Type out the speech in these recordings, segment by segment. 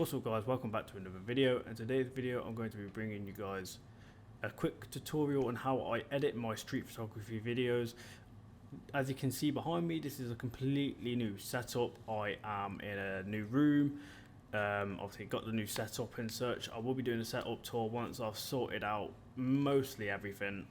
What's up guys, welcome back to another video. And today's video I'm going to be bringing you guys a quick tutorial on how I edit my street photography videos. As you can see behind me, this is a completely new setup. I am in a new room. Obviously got the new setup and such. I will be doing a setup tour once I've sorted out mostly everything,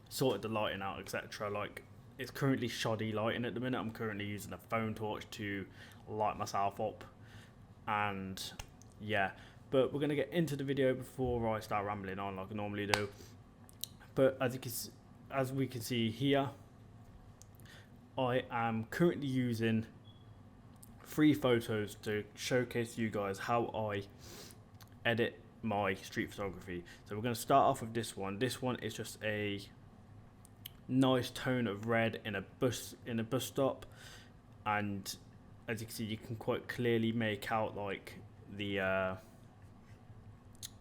sorted the lighting out, etc. Like, it's currently shoddy lighting at the minute. I'm currently using a phone torch to light myself up, and yeah, but we're gonna get into the video before I start rambling on like I normally do. But as we can see here, I am currently using 3 photos to showcase to you guys how I edit my street photography. So we're going to start off with this one. This one is just a nice tone of red in a bus stop, and as you can see, you can quite clearly make out like the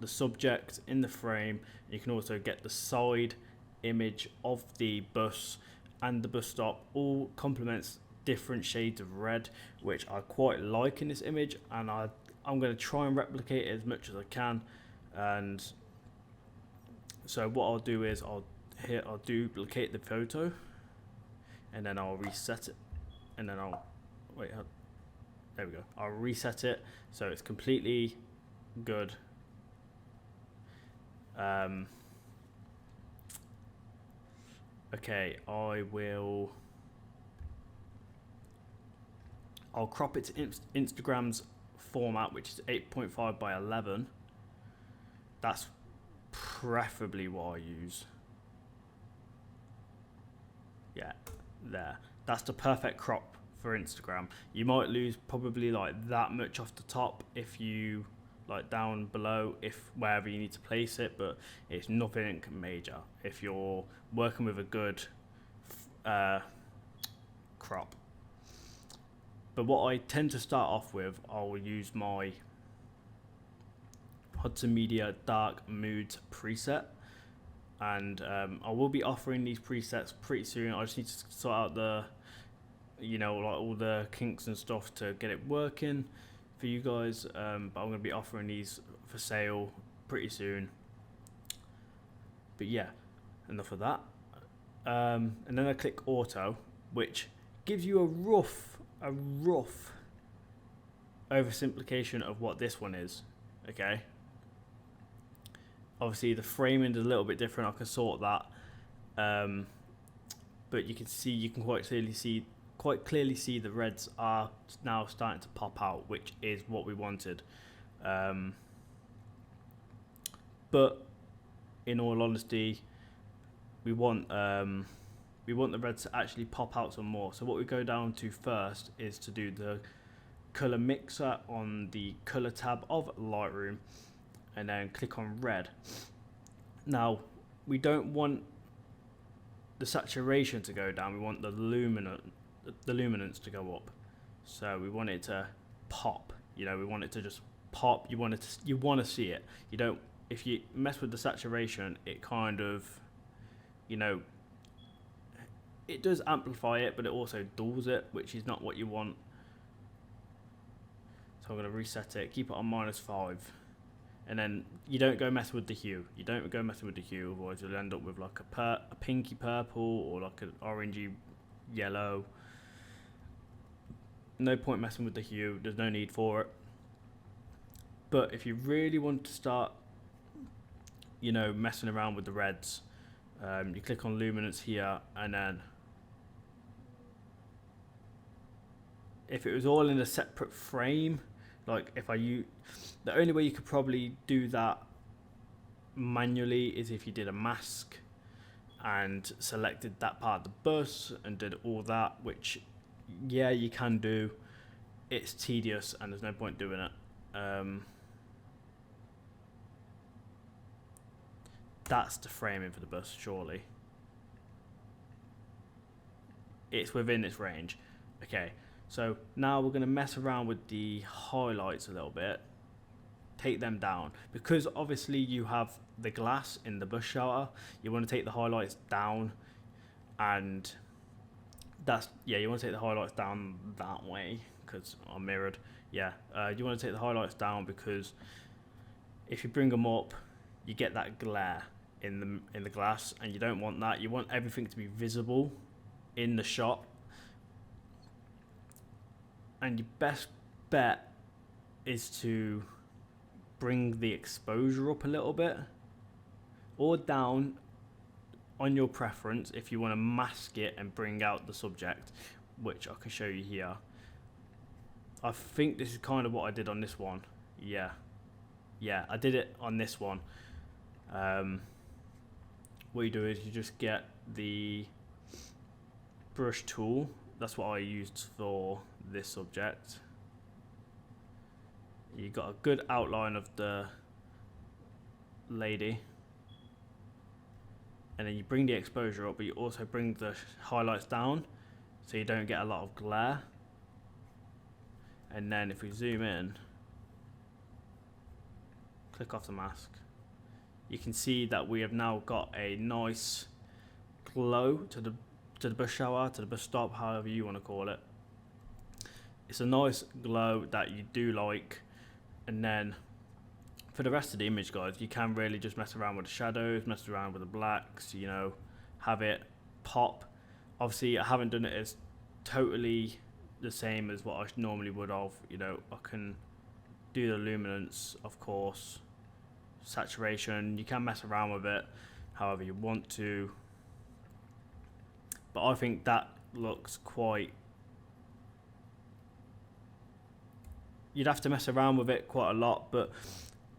subject in the frame. You can also get the side image of the bus and the bus stop. All complements different shades of red, which I quite like in this image, and I'm going to try and replicate it as much as I can. And so what I'll do is I'll duplicate the photo, and then I'll reset it, and then there we go, I'll reset it so it's completely good. Okay, I'll crop it to Instagram's format, which is 8.5 by 11. That's preferably what I use. Yeah, there. That's the perfect crop for Instagram. You might lose probably like that much off the top if you like down below, if wherever you need to place it, but it's nothing major if you're working with a good crop. But what I tend to start off with, I'll use my HodsonMedia dark moods preset, and I will be offering these presets pretty soon. I just need to sort out the, like all the kinks and stuff to get it working for you guys, but I'm going to be offering these for sale pretty soon. But yeah, enough of that. And then I click auto, which gives you a rough oversimplification of what this one is. Okay, obviously the framing is a little bit different. I can sort that, but you can quite clearly see the reds are now starting to pop out, which is what we wanted. But in all honesty, we want the reds to actually pop out some more. So what we go down to first is to do the color mixer on the color tab of Lightroom, and then click on red. Now, we don't want the saturation to go down. We want the luminance to go up. So we want it to pop. We want it to just pop. You want to see it. You don't. If you mess with the saturation, it kind of, it does amplify it, but it also dulls it, which is not what you want. So I'm going to reset it, keep it on -5, and then you don't go mess with the hue. You don't go messing with the hue, otherwise you'll end up with like a pinky purple or like an orangey yellow. No point messing with the hue. There's no need for it. But if you really want to start, messing around with the reds, you click on luminance here, and then if it was all in a separate frame, like the only way you could probably do that manually is if you did a mask and selected that part of the bus and did all that, which yeah, you can do. It's tedious and there's no point doing it. That's the framing for the bus, surely. It's within its range. Okay, so now we're going to mess around with the highlights a little bit. Take them down, because obviously you have the glass in the bus shelter. You want to take the highlights down, and you want to take the highlights down that way, because I'm mirrored. Yeah, you want to take the highlights down, because if you bring them up, you get that glare in the glass, and you don't want that. You want everything to be visible in the shot. And your best bet is to bring the exposure up a little bit, or down, on your preference, if you want to mask it and bring out the subject, which I can show you here. I think this is kind of what I did on this one. Yeah, I did it on this one. What you do is you just get the brush tool. That's what I used for this subject. You got a good outline of the lady, and then you bring the exposure up, but you also bring the highlights down so you don't get a lot of glare. And then if we zoom in, click off the mask, you can see that we have now got a nice glow to the bus shower, to the bus stop, however you want to call it. It's a nice glow that you do like. And then for the rest of the image, guys, you can really just mess around with the shadows, mess around with the blacks, you know, have it pop. Obviously, I haven't done it as totally the same as what I normally would have. You know, I can do the luminance, of course, saturation. You can mess around with it however you want to, but I think that looks quite, you'd have to mess around with it quite a lot, but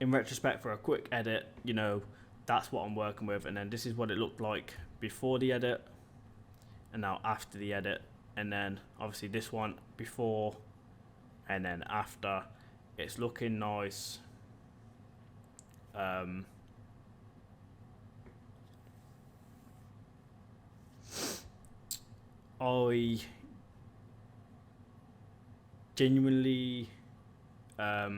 in retrospect, for a quick edit, you know, that's what I'm working with. And then this is what it looked like before the edit, and now after the edit. And then obviously this one before and then after. It's looking nice. I genuinely I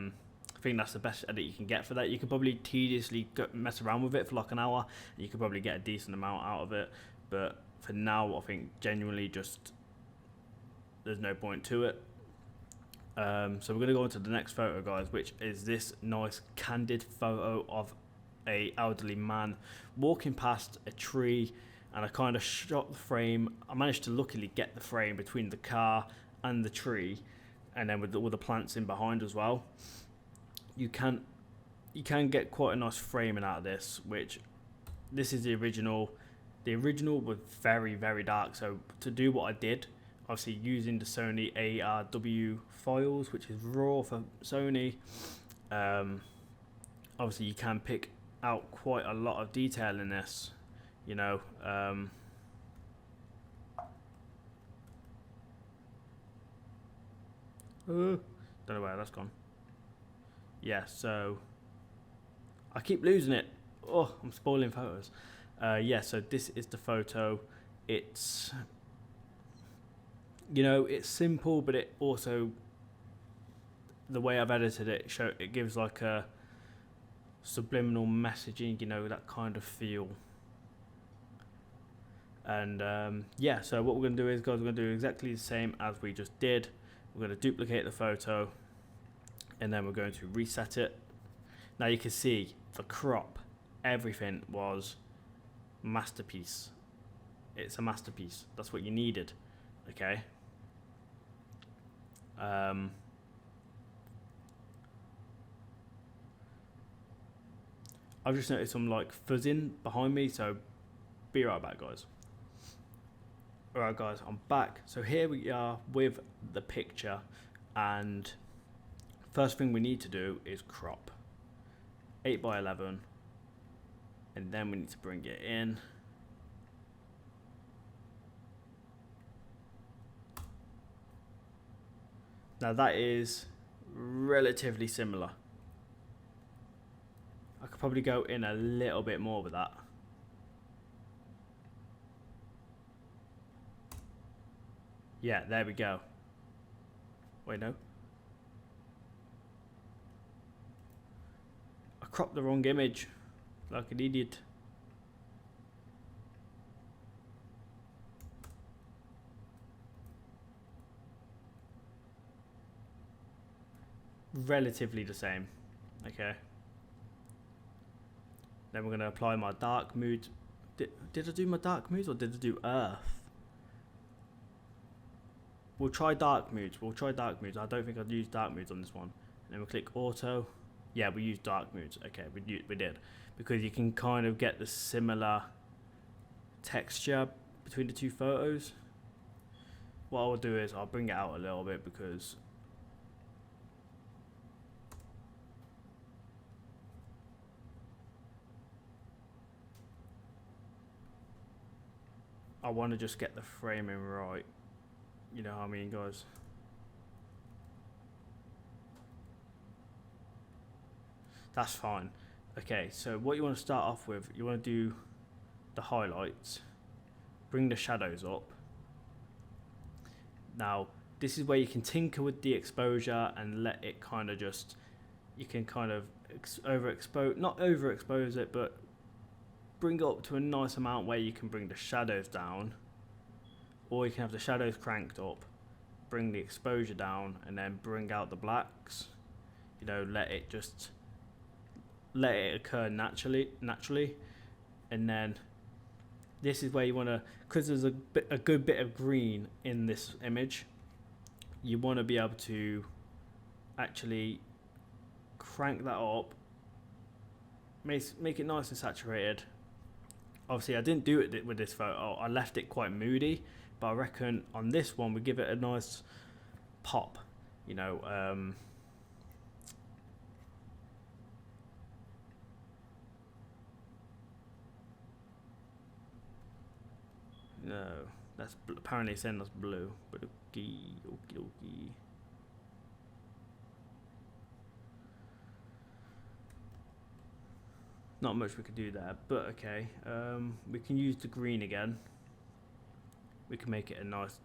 think that's the best edit you can get for that. You could probably tediously mess around with it for like an hour, and you could probably get a decent amount out of it. But for now, I think genuinely just there's no point to it. So we're going to go on to the next photo, guys, which is this nice candid photo of a elderly man walking past a tree, and I kind of shot the frame. I managed to luckily get the frame between the car and the tree, and then with all the plants in behind as well. You can get quite a nice framing out of this, which this is the original. The original was very, very dark, so to do what I did, obviously using the Sony ARW files, which is raw for Sony, obviously you can pick out quite a lot of detail in this, you know. Don't know where that's gone. Yeah, so I keep losing it. Oh, I'm spoiling photos. Yeah, so this is the photo. It's, you know, it's simple, but it also, the way I've edited it, it gives like a subliminal messaging, you know, that kind of feel. And yeah, so what we're going to do is, guys, we're going to do exactly the same as we just did. We're going to duplicate the photo, and then we're going to reset it. Now you can see the crop, everything was masterpiece. It's a masterpiece. That's what you needed. Okay. I've just noticed some like fuzzing behind me, so be right back, guys. Alright, guys, I'm back. So here we are with the picture, and first thing we need to do is crop 8:11, and then we need to bring it in. Now that is relatively similar. I could probably go in a little bit more with that. Yeah, there we go. Wait, no. I cropped the wrong image, like an idiot. relatively the same. Okay. Then we're going to apply my dark mood. Did I do my dark moods or did I do earth? We'll try dark moods. I don't think I'd use dark moods on this one. And then we'll click auto. Yeah, we use dark moods. Okay, we did. Because you can kind of get the similar texture between the two photos. What I'll do is I'll bring it out a little bit because I want to just get the framing right. You know what I mean, guys? That's fine. Okay, so what you want to start off with, you want to do the highlights, bring the shadows up. Now, this is where you can tinker with the exposure and let it kind of just, you can kind of not overexpose it, but bring it up to a nice amount where you can bring the shadows down, or you can have the shadows cranked up, bring the exposure down, and then bring out the blacks. You know, let it occur naturally, and then this is where you want to, because there's a good bit of green in this image, you want to be able to actually crank that up, make it nice and saturated. Obviously I didn't do it with this photo, I left it quite moody, but I reckon on this one we give it a nice pop, you know. No, that's apparently saying that's blue, but okie. Not much we could do there, but okay. We can use the green again. We can make it a nice,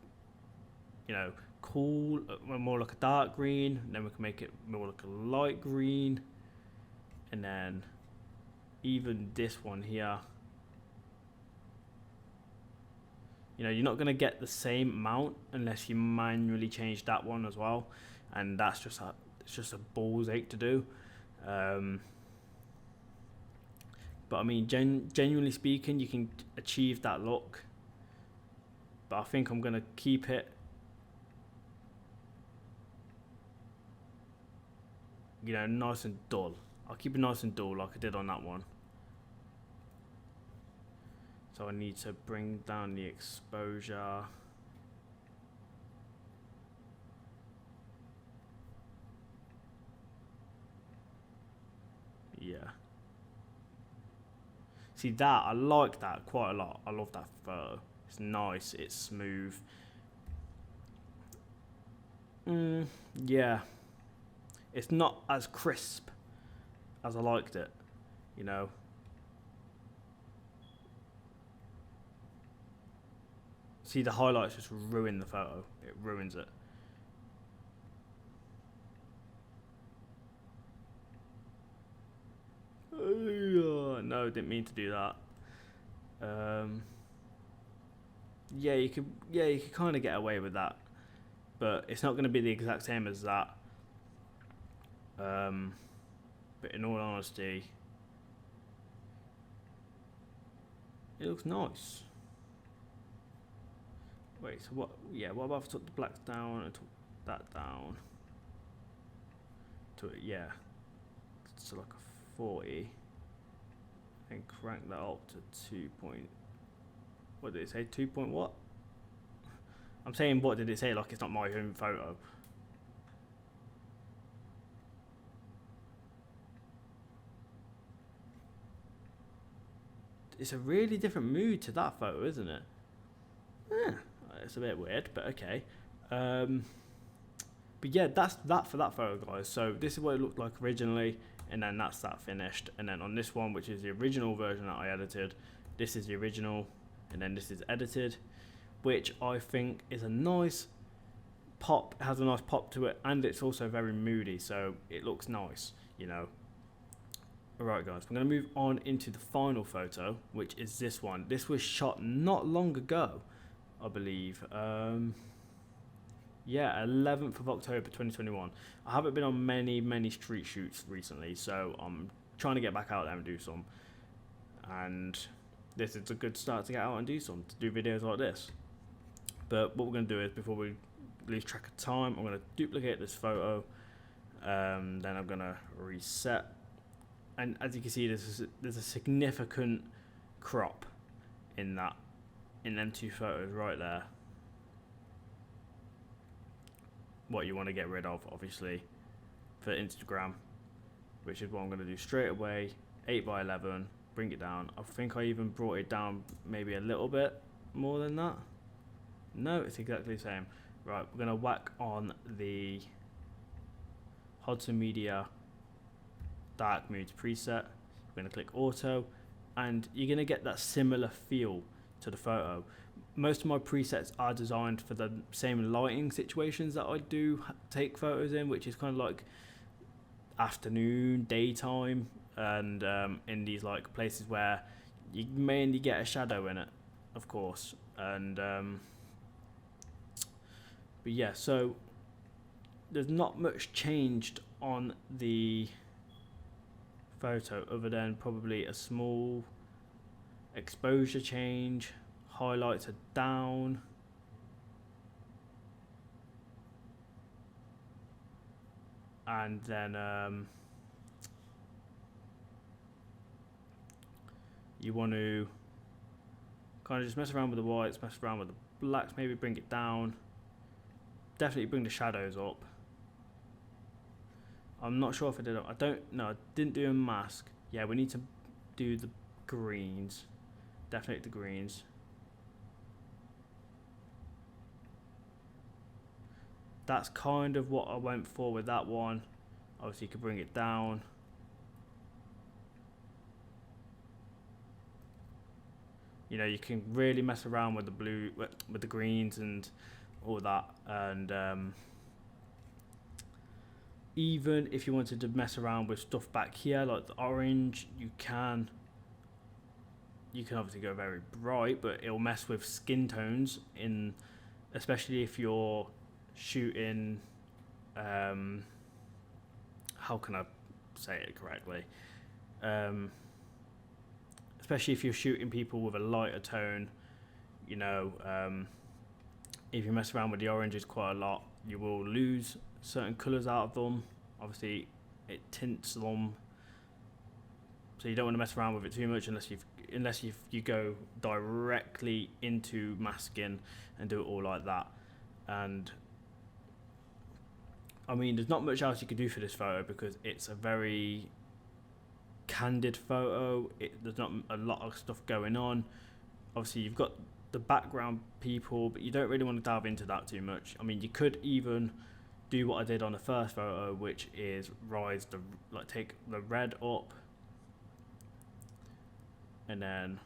you know, cool, more like a dark green. And then we can make it more like a light green, and then even this one here. You know, you're not going to get the same amount unless you manually change that one as well, and that's just a balls ache to do. But I mean, genuinely speaking, you can achieve that look. But I think I'm going to keep it, you know, nice and dull. I'll keep it nice and dull like I did on that one. So I need to bring down the exposure. Yeah. See that, I like that quite a lot. I love that photo. It's nice, it's smooth. Yeah. It's not as crisp as I liked it, you know. See, the highlights just ruin the photo. It ruins it. No, didn't mean to do that. Yeah, you could kind of get away with that, but it's not going to be the exact same as that. But in all honesty, it looks nice. Wait, so what? Yeah, what about if I took the blacks down and took that down to it? Yeah, so like a 40, and crank that up to 2 point. What did it say? 2 point what? I'm saying what did it say? Like it's not my own photo. It's a really different mood to that photo, isn't it? Yeah. It's a bit weird, but okay. But yeah, that's that for that photo, guys. So this is what it looked like originally, and then that's that finished. And then on this one, which is the original version that I edited, this is the original, and then this is edited, which I think is a nice pop. It has a nice pop to it, and it's also very moody, so it looks nice, you know. Alright guys, we're going to move on into the final photo, which is this one. This was shot not long ago, I believe. yeah, 11th of October 2021. I haven't been on many street shoots recently, so I'm trying to get back out there and do some. And this is a good start to get out and do some, to do videos like this. But what we're going to do is, before we lose track of time, I'm going to duplicate this photo. Then I'm going to reset. And as you can see, there's a significant crop in them two photos right there. What you want to get rid of, obviously, for Instagram, which is what I'm going to do straight away. 8x11, bring it down. I think I even brought it down maybe a little bit more than that. No, it's exactly the same. Right, we're going to whack on the HodsonMedia dark mood preset. We're going to click auto, and you're going to get that similar feel to the photo. Most of my presets are designed for the same lighting situations that I do take photos in, which is kind of like afternoon, daytime, and in these like places where you mainly get a shadow in it, of course. And but yeah, so there's not much changed on the photo other than probably a small exposure change. Highlights are down. And then you want to kind of just mess around with the whites, mess around with the blacks, maybe bring it down. Definitely bring the shadows up. I'm not sure if I did it. I didn't do a mask. Yeah, we need to do the greens. Definitely the greens. That's kind of what I went for with that one. Obviously you could bring it down. You know, you can really mess around with the blue, with the greens and all that. And even if you wanted to mess around with stuff back here, like the orange, you can obviously go very bright, but it'll mess with skin tones, especially if you're shooting, how can I say it correctly, especially if you're shooting people with a lighter tone, you know, if you mess around with the oranges quite a lot, you will lose certain colours out of them. Obviously it tints them, so you don't want to mess around with it too much unless you go directly into masking and do it all like that. And I mean, there's not much else you can do for this photo because it's a very candid photo. There's not a lot of stuff going on. Obviously you've got the background people, but you don't really want to dive into that too much. I mean, you could even do what I did on the first photo, which is take the red up, and then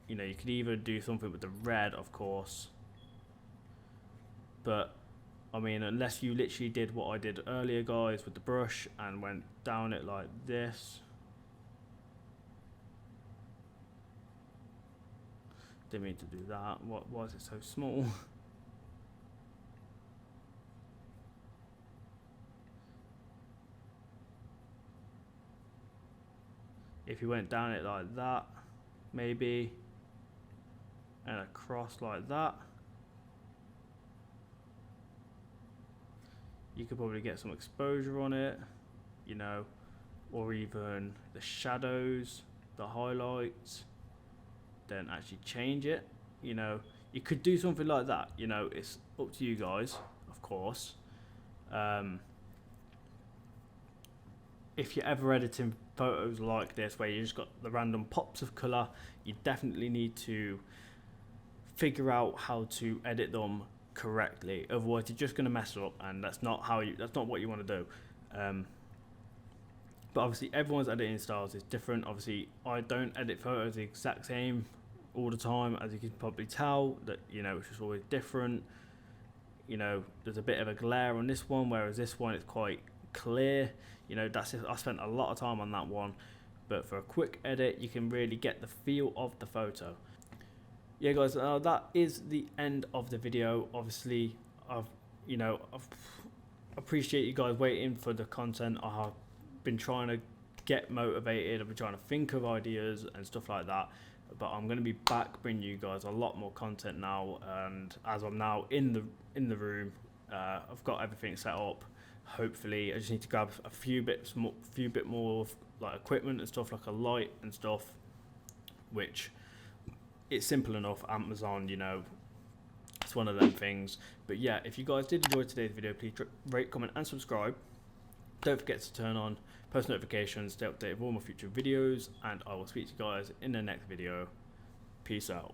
you know, you could either do something with the red, of course, but I mean, unless you literally did what I did earlier, guys, with the brush and went down it like this. Didn't mean to do that. Why is it so small? If you went down it like that, maybe, and across like that, you could probably get some exposure on it, you know, or even the shadows, the highlights, then actually change it. You know, you could do something like that. You know, it's up to you guys, of course. If you're ever editing photos like this where you just got the random pops of color, you definitely need to figure out how to edit them correctly. Otherwise you're just going to mess up, and that's not what you want to do. But obviously everyone's editing styles is different. Obviously I don't edit photos the exact same all the time, as you can probably tell, that, you know, it's just always different. You know, there's a bit of a glare on this one, whereas this one it's quite clear. You know, that's it. I spent a lot of time on that one, but for a quick edit you can really get the feel of the photo. yeah, guys, that is the end of the video. Obviously, I've appreciate you guys waiting for the content. I have been trying to get motivated. I've been trying to think of ideas and stuff like that. But I'm going to be back bringing you guys a lot more content now. And as I'm now in the room, I've got everything set up. Hopefully, I just need to grab a few bit more of, like, equipment and stuff, like a light and stuff, which it's simple enough. Amazon, it's one of them things. But yeah, if you guys did enjoy today's video, please rate, comment and subscribe. Don't forget to turn on post notifications to stay updated with all my future videos, and I will speak to you guys in the next video. Peace out.